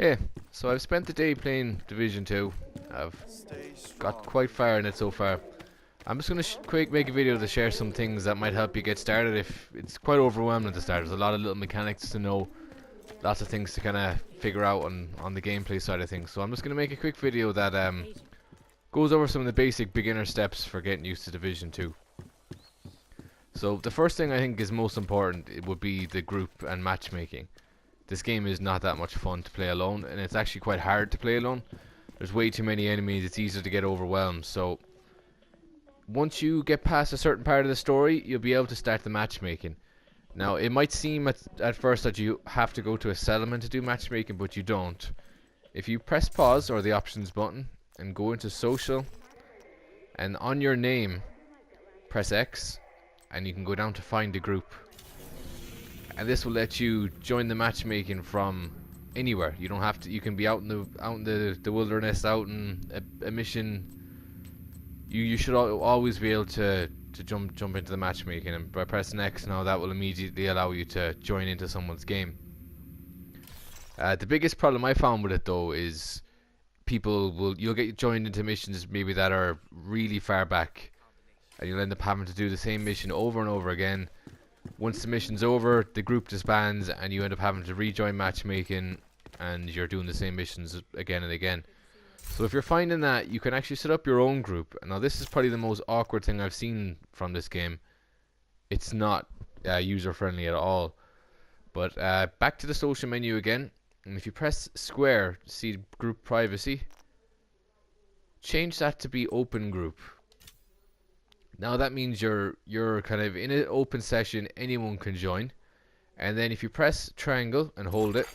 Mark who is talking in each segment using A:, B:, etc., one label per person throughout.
A: Hey, so I've spent the day playing Division 2. I've got quite far in it so far. I'm just going to quick make a video to share some things that might help you get started if it's quite overwhelming at the start. There's a lot of little mechanics to know, lots of things to kind of figure out on the gameplay side of things. So I'm just going to make a quick video that goes over some of the basic beginner steps for getting used to Division 2. So the first thing I think is most important, it would be the group and matchmaking. This game is not that much fun to play alone, and it's actually quite hard to play alone. There's way too many enemies, it's easier to get overwhelmed. So once you get past a certain part of the story, you'll be able to start the matchmaking. Now it might seem at first that you have to go to a settlement to do matchmaking, but you don't. If you press pause or the options button and go into social, and on your name press X, and you can go down to find a group, and this will let you join the matchmaking from anywhere. You don't have to. You can be out in the wilderness, out in a mission. You should always be able to jump into the matchmaking, and by pressing X now, that will immediately allow you to join into someone's game. The biggest problem I found with it though is you'll get joined into missions maybe that are really far back, and you'll end up having to do the same mission over and over again. Once the mission's over, the group disbands and you end up having to rejoin matchmaking, and you're doing the same missions again and again. So if you're finding that, you can actually set up your own group. Now this is probably the most awkward thing I've seen from this game. It's not user friendly at all. But back to the social menu again, and if you press square to see group privacy, change that to be open group. Now that means you're kind of in an open session, anyone can join. And then if you press triangle and hold it.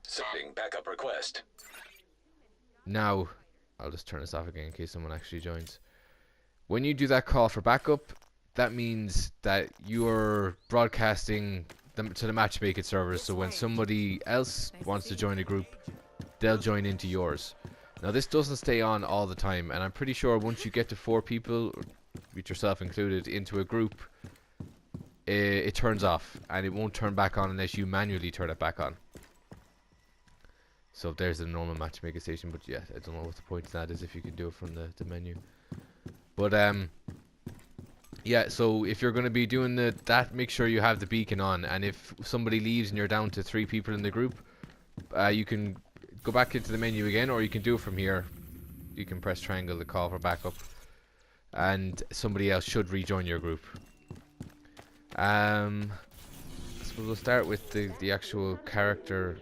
B: Sending backup request.
A: Now, I'll just turn this off again in case someone actually joins. When you do that call for backup, that means that you're broadcasting them to the matchmaking servers. So when somebody else wants to join a group, they'll join into yours. Now this doesn't stay on all the time, and I'm pretty sure once you get to 4 people, with yourself included, into a group, it turns off, and it won't turn back on unless you manually turn it back on. So there's the normal matchmaking station, but yeah, I don't know what the point of that is if you can do it from the menu. But yeah, so if you're going to be doing that, make sure you have the beacon on, and if somebody leaves and you're down to 3 people in the group, you can go back into the menu again, or you can do it from here. You can press triangle to call for backup, and somebody else should rejoin your group. I suppose we'll start with the actual character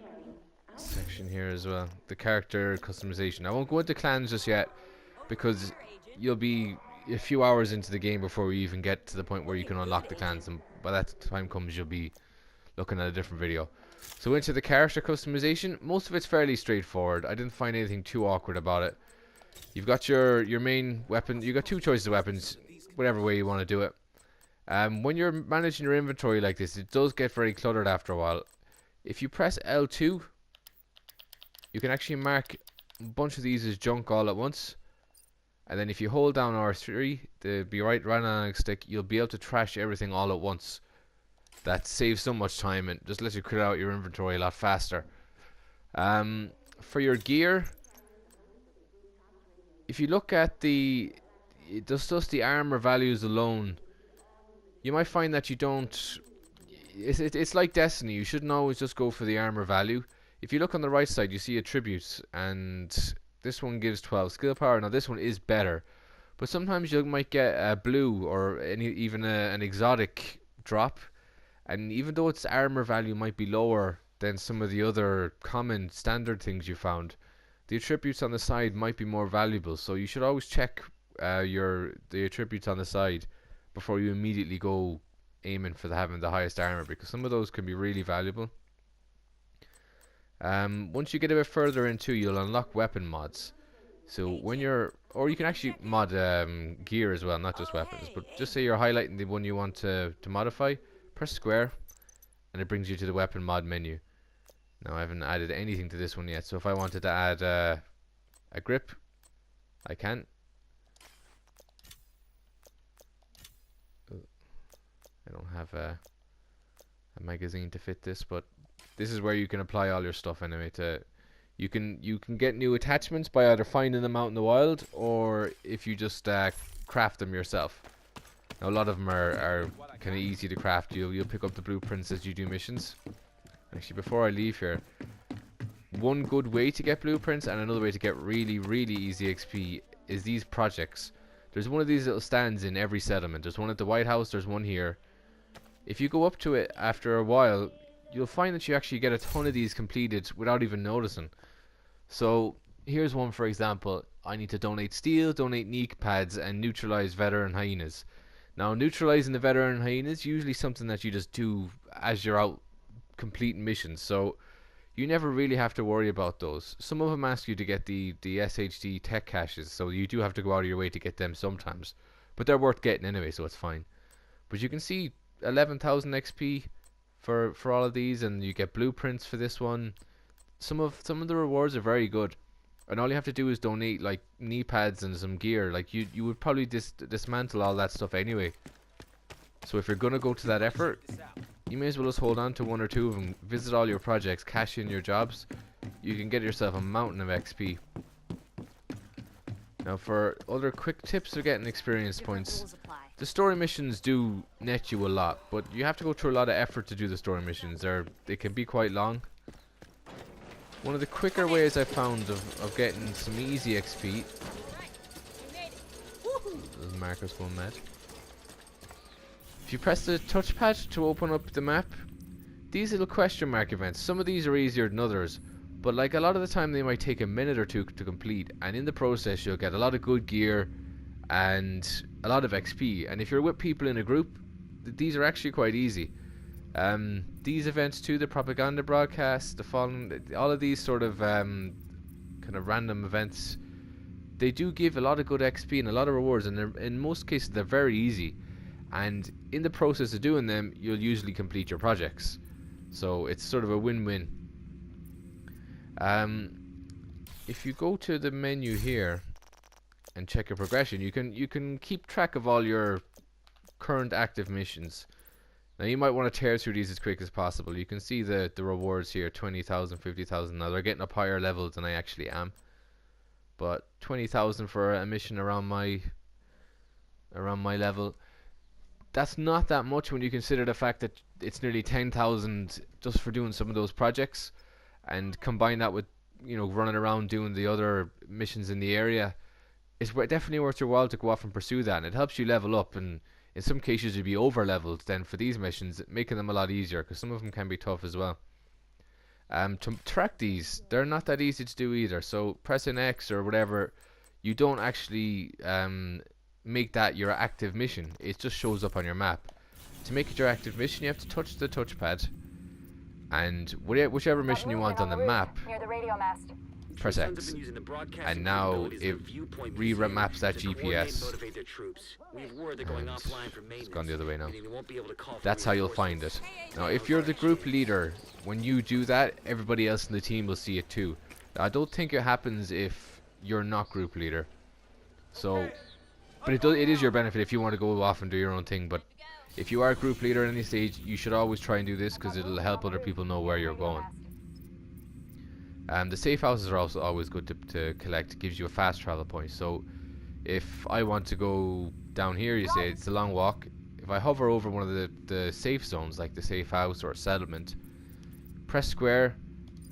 A: section here as well. The character customization. I won't go into clans just yet, because you'll be a few hours into the game before we even get to the point where you can unlock the clans, and by that time comes you'll be looking at a different video. So into the character customization, most of it's fairly straightforward. I didn't find anything too awkward about it. You've got your main weapon. You've got 2 choices of weapons, whatever way you want to do it. When you're managing your inventory like this, it does get very cluttered after a while. If you press L2, you can actually mark a bunch of these as junk all at once. And then if you hold down R3, the right analog stick, you'll be able to trash everything all at once. That saves so much time and just lets you clear out your inventory a lot faster. For your gear, if you look at just the armor values alone, you might find that you don't. It's like Destiny. You shouldn't always just go for the armor value. If you look on the right side, you see attributes, and this one gives 12 skill power. Now this one is better, but sometimes you might get a blue or even an exotic drop, and even though its armor value might be lower than some of the other common standard things you found, the attributes on the side might be more valuable. So you should always check the attributes on the side before you immediately go aiming for having the highest armor, because some of those can be really valuable. Once you get a bit further into, you'll unlock weapon mods. So when or you can actually mod gear as well, not just weapons. But just say you're highlighting the one you want to modify, press square, and it brings you to the weapon mod menu. Now I haven't added anything to this one yet, so if I wanted to add a grip, I can. I don't have a magazine to fit this, but this is where you can apply all your stuff anyway. You can get new attachments by either finding them out in the wild, or if you just craft them yourself. Now, a lot of them are kind of easy to craft. You'll pick up the blueprints as you do missions. Actually, before I leave here, one good way to get blueprints and another way to get really, really easy XP is these projects. There's one of these little stands in every settlement. There's one at the White House, there's one here. If you go up to it after a while, you'll find that you actually get a ton of these completed without even noticing. So, here's one for example. I need to donate steel, donate knee pads, and neutralize veteran hyenas. Now, neutralizing the veteran hyenas is usually something that you just do as you're out completing missions. So, you never really have to worry about those. Some of them ask you to get the SHD tech caches, so you do have to go out of your way to get them sometimes. But they're worth getting anyway, so it's fine. But you can see 11,000 XP for all of these, and you get blueprints for this one. Some of the rewards are very good, and all you have to do is donate like knee pads and some gear. Like you would probably dismantle all that stuff anyway. So if you're gonna go to that effort, you may as well just hold on to one or two of them, visit all your projects, cash in your jobs. You can get yourself a mountain of XP. Now, for other quick tips for getting experience points, the story missions do net you a lot, but you have to go through a lot of effort to do the story missions. They can be quite long. One of the quicker ways I found of getting some easy XP. There's Marcus going mad. If you press the touchpad to open up the map, these little question mark events, some of these are easier than others, but like a lot of the time they might take a minute or two to complete, and in the process you'll get a lot of good gear and a lot of XP. And if you're with people in a group, these are actually quite easy. These events too, the propaganda broadcast, the fallen, all of these sort of kind of random events, they do give a lot of good XP and a lot of rewards, and in most cases they're very easy. And in the process of doing them, you'll usually complete your projects. So it's sort of a win-win. If you go to the menu here and check your progression, you can keep track of all your current active missions. Now you might want to tear through these as quick as possible. You can see the rewards here, 20,000, 50,000. Now they're getting up higher levels than I actually am. But 20,000 for a mission around my level. That's not that much when you consider the fact that it's nearly 10,000 just for doing some of those projects, and combine that with, you know, running around doing the other missions in the area. It's definitely worth your while to go off and pursue that, and it helps you level up, and in some cases you'll be over leveled then for these missions, making them a lot easier, because some of them can be tough as well. To track these, they're not that easy to do either, so pressing X or whatever, you don't actually make that your active mission. It just shows up on your map. To make it your active mission, you have to touch the touchpad, and whichever mission you want on the map, press X, and now it re-maps that GPS. It's gone the other way now. That's how you'll find it. Now if you're the group leader, when you do that, everybody else in the team will see it too. Now, I don't think it happens if you're not group leader, so but it is your benefit if you want to go off and do your own thing. But if you are a group leader at any stage, you should always try and do this, because it'll help other people know where you're going. The safe houses are also always good to collect. It gives you a fast travel point. So if I want to go down here, you say it's a long walk. If I hover over one of the safe zones, like the safe house or settlement, press square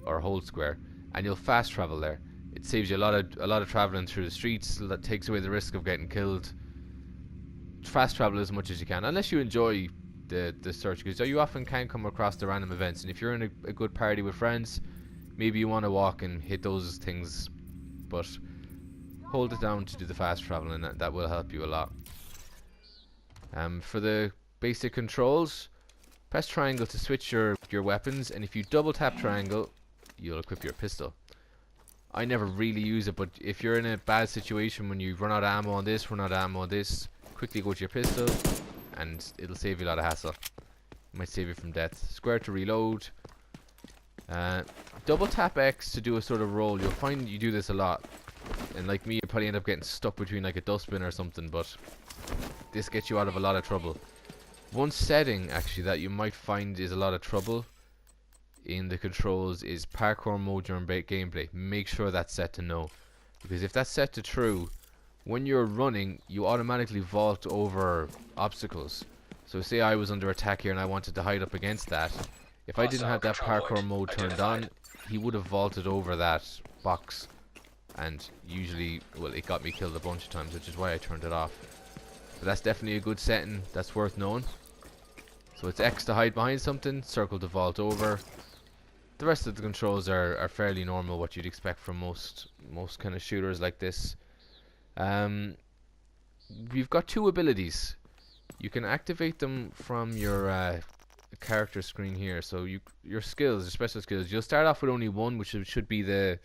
A: or hold square, and you'll fast travel there. It saves you a lot of traveling through the streets. That takes away the risk of getting killed. Fast travel as much as you can, unless you enjoy the search, because you often can come across the random events, and if you're in a good party with friends, maybe you want to walk and hit those things, but hold it down to do the fast travel, and that will help you a lot. For the basic controls, press triangle to switch your weapons, and if you double tap triangle, you'll equip your pistol. I never really use it, but if you're in a bad situation when you run out of ammo on this, quickly go to your pistol, and it'll save you a lot of hassle. It might save you from death. Square to reload. Double tap X to do a sort of roll. You'll find you do this a lot, and like me, you probably end up getting stuck between like a dustbin or something, but this gets you out of a lot of trouble. One setting actually that you might find is a lot of trouble in the controls is parkour mode during gameplay. Make sure that's set to no, because if that's set to true, when you're running you automatically vault over obstacles. So say I was under attack here and I wanted to hide up against that. If I didn't have that parkour mode turned on, he would have vaulted over that box, and usually, well, it got me killed a bunch of times, which is why I turned it off. But that's definitely a good setting, that's worth knowing. So it's X to hide behind something, circle to vault over. The rest of the controls are fairly normal, what you'd expect from most kind of shooters like this. We've got two abilities. You can activate them from your character screen here. So your skills, your special skills, you'll start off with only one, which should be the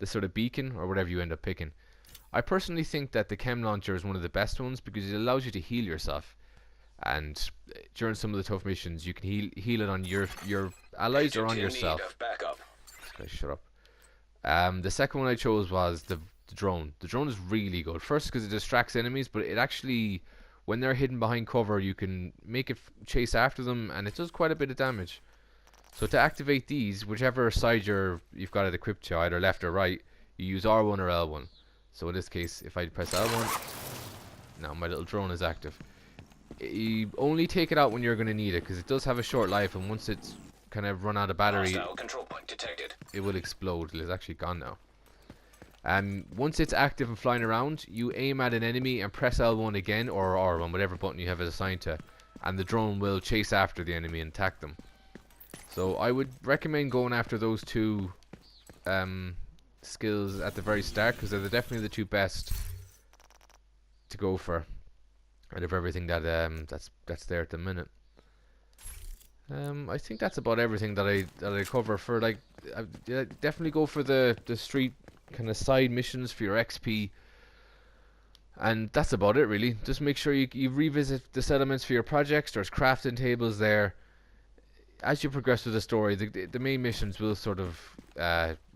A: sort of beacon or whatever you end up picking. I personally think that the chem launcher is one of the best ones because it allows you to heal yourself, and during some of the tough missions you can heal it on your allies or on yourself. This guy, shut up. The second one I chose was the drone. The drone is really good. First, because it distracts enemies, but it actually, when they're hidden behind cover, you can make it chase after them, and it does quite a bit of damage. So to activate these, whichever side you've got it equipped to, either left or right, you use R1 or L1. So in this case, if I press L1, now my little drone is active. You only take it out when you're going to need it, because it does have a short life, and once it's kind of run out of battery, it will explode. It's actually gone now. Once it's active and flying around, you aim at an enemy and press L1 again, or R1, whatever button you have it assigned to, and the drone will chase after the enemy and attack them. So I would recommend going after those two skills at the very start, because they're definitely the two best to go for out of everything that's there at the minute. I think that's about everything that I cover for, like, definitely go for the street kind of side missions for your XP, and that's about it really. Just make sure you revisit the settlements for your projects. There's crafting tables there. As you progress through the story, the main missions will sort of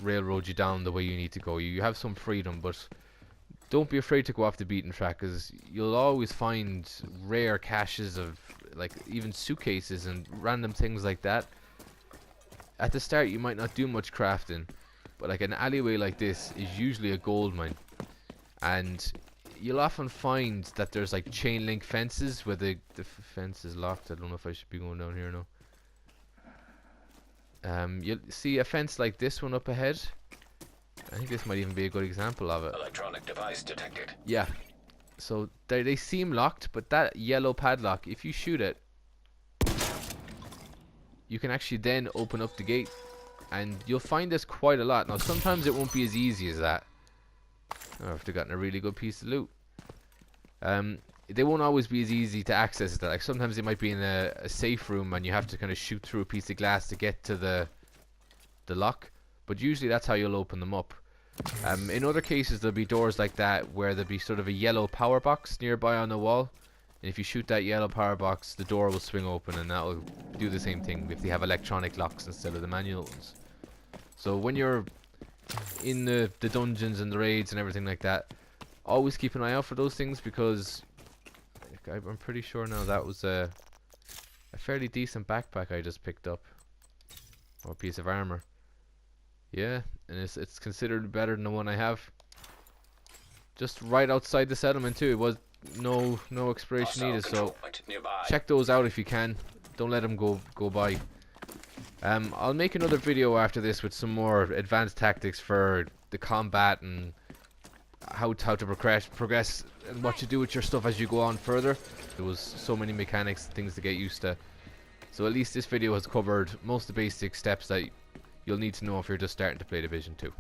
A: railroad you down the way you need to go. You have some freedom, but don't be afraid to go off the beaten track, because you'll always find rare caches of, like, even suitcases and random things like that. At the start you might not do much crafting, but like an alleyway like this is usually a gold mine, and you'll often find that there's like chain link fences where the fence is locked. I don't know if I should be going down here now. You'll see a fence like this one up ahead. I think this might even be a good example of it.
B: Electronic device detected.
A: Yeah. So they seem locked, but that yellow padlock, if you shoot it, you can actually then open up the gate. And you'll find this quite a lot. Now sometimes it won't be as easy as that. Or if they've gotten a really good piece of loot. They won't always be as easy to access as that. Like sometimes they might be in a safe room and you have to kind of shoot through a piece of glass to get to the lock. But usually that's how you'll open them up. In other cases there'll be doors like that where there'll be sort of a yellow power box nearby on the wall. And if you shoot that yellow power box, the door will swing open, and that will do the same thing if they have electronic locks instead of the manual ones. So when you're in the dungeons and the raids and everything like that, always keep an eye out for those things, because I'm pretty sure now that was a fairly decent backpack I just picked up, or a piece of armor. Yeah, and it's considered better than the one I have. Just right outside the settlement too. It was no exploration needed, so check those out if you can. Don't let them go by. I'll make another video after this with some more advanced tactics for the combat and how to progress and what you do with your stuff as you go on further. There was so many mechanics, things to get used to. So at least this video has covered most of the basic steps that you'll need to know if you're just starting to play Division 2.